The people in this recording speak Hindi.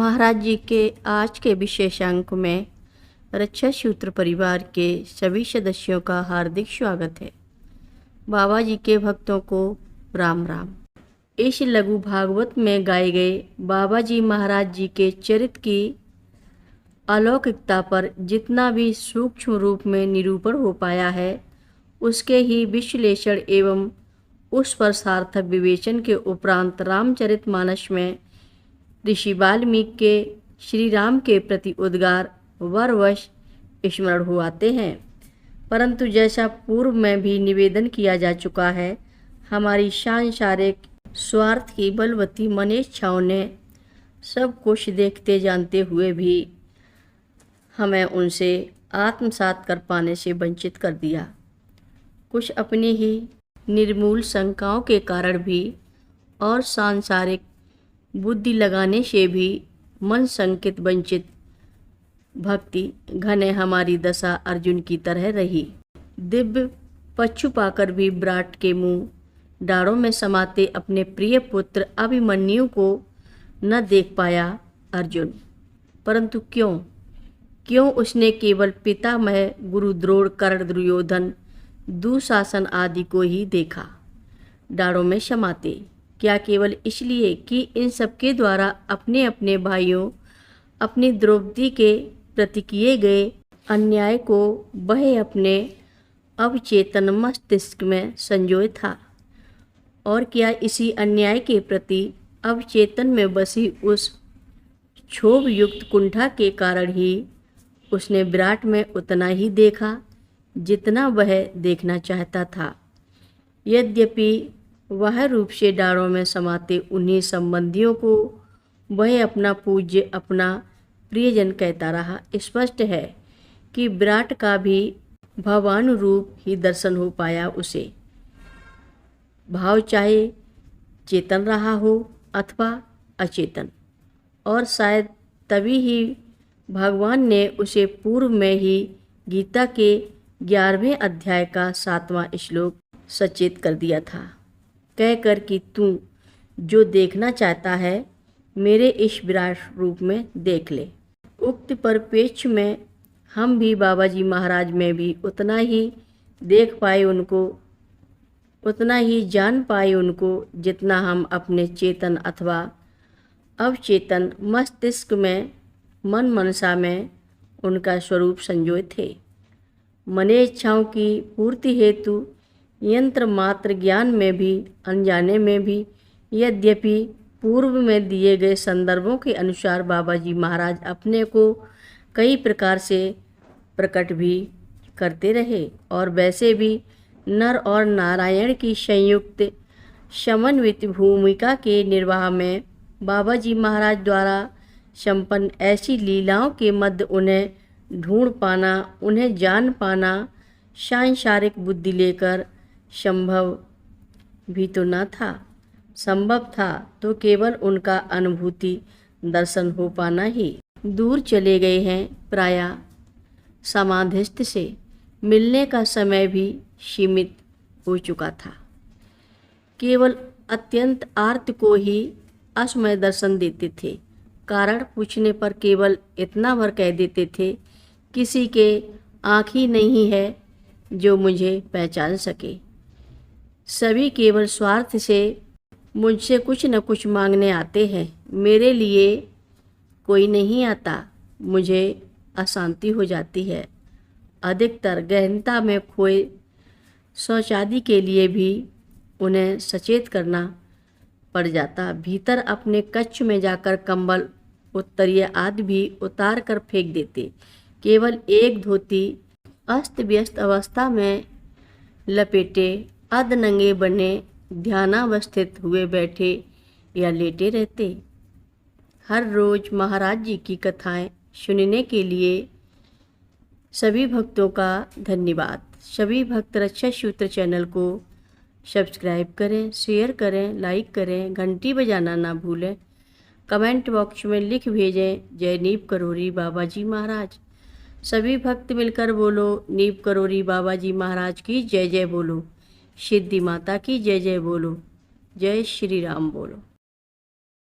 महाराज जी के आज के विशेष अंक में रक्षा सूत्र परिवार के सभी सदस्यों का हार्दिक स्वागत है। बाबा जी के भक्तों को राम राम। इस लघु भागवत में गाए गए बाबा जी महाराज जी के चरित्र की अलौकिकता पर जितना भी सूक्ष्म रूप में निरूपण हो पाया है, उसके ही विश्लेषण एवं उस पर सार्थक विवेचन के उपरांत रामचरितमानस में ऋषि वाल्मीकि के श्री राम के प्रति उद्गार वरवश स्मरण हो आते हैं। परंतु जैसा पूर्व में भी निवेदन किया जा चुका है, हमारी सांसारिक स्वार्थ की बलवती मनेच्छाओं ने सब कुछ देखते जानते हुए भी हमें उनसे आत्मसात कर पाने से वंचित कर दिया। कुछ अपनी ही निर्मूल शंकाओं के कारण भी और सांसारिक बुद्धि लगाने से भी मन संकित वंचित भक्ति घने हमारी दशा अर्जुन की तरह रही। दिव्य पक्षु पाकर भी विराट के मुंह डारों में समाते अपने प्रिय पुत्र अभिमन्यु को न देख पाया अर्जुन। परंतु क्यों उसने केवल पितामह गुरु द्रोण कर्ण दुर्योधन दुशासन आदि को ही देखा डारों में समाते? क्या केवल इसलिए कि इन सबके द्वारा अपने अपने भाइयों अपनी द्रौपदी के प्रति किए गए अन्याय को वह अपने अवचेतन मस्तिष्क में संजोए था? और क्या इसी अन्याय के प्रति अवचेतन में बसी उस क्षोभ युक्त कुंठा के कारण ही उसने विराट में उतना ही देखा जितना वह देखना चाहता था? यद्यपि वह रूप से डारों में समाते उन्हीं संबंधियों को वह अपना पूज्य अपना प्रियजन कहता रहा, स्पष्ट है कि विराट का भी भावानुरूप ही दर्शन हो पाया उसे। भाव चाहे चेतन रहा हो अथवा अचेतन, और शायद तभी ही भगवान ने उसे पूर्व में ही गीता के 11वें अध्याय का 7वां श्लोक सचेत कर दिया था, कहकर कि तू जो देखना चाहता है मेरे इस विराट रूप में देख ले। उक्त परिप्रेक्ष्य में हम भी बाबा जी महाराज में भी उतना ही देख पाए उनको, उतना ही जान पाए उनको जितना हम अपने चेतन अथवा अवचेतन मस्तिष्क में मन मनसा में उनका स्वरूप संजोए थे। मने इच्छाओं की पूर्ति हेतु यंत्र मात्र ज्ञान में भी अनजाने में भी यद्यपि पूर्व में दिए गए संदर्भों के अनुसार बाबा जी महाराज अपने को कई प्रकार से प्रकट भी करते रहे, और वैसे भी नर और नारायण की संयुक्त समन्वित भूमिका के निर्वाह में बाबा जी महाराज द्वारा संपन्न ऐसी लीलाओं के मध्य उन्हें ढूंढ पाना, उन्हें जान पाना सांसारिक बुद्धि लेकर संभव भी तो न था। संभव था तो केवल उनका अनुभूति दर्शन हो पाना ही। दूर चले गए हैं प्रायः समाधिस्थ से, मिलने का समय भी सीमित हो चुका था। केवल अत्यंत आर्त को ही असमय दर्शन देते थे। कारण पूछने पर केवल इतना भर कह देते थे, किसी के आँख ही नहीं है जो मुझे पहचान सके। सभी केवल स्वार्थ से मुझसे कुछ न कुछ मांगने आते हैं। मेरे लिए कोई नहीं आता, मुझे अशांति हो जाती है। अधिकतर गहनता में खोए शौचादि के लिए भी उन्हें सचेत करना पड़ जाता। भीतर अपने कक्ष में जाकर कंबल उत्तरीय आदि भी उतार कर फेंक देते। केवल एक धोती अस्त व्यस्त अवस्था में लपेटे अधनंगे बने ध्यानावस्थित हुए बैठे या लेटे रहते। हर रोज महाराज जी की कथाएं सुनने के लिए सभी भक्तों का धन्यवाद। सभी भक्त रक्षा सूत्र चैनल को सब्सक्राइब करें, शेयर करें, लाइक करें, घंटी बजाना ना भूलें। कमेंट बॉक्स में लिख भेजें, जय नीव करोरी बाबा जी महाराज। सभी भक्त मिलकर बोलो, नीव करोरी बाबा जी महाराज की जय जय बोलो। सिद्धि माता की जय जय बोलो। जय श्री राम बोलो।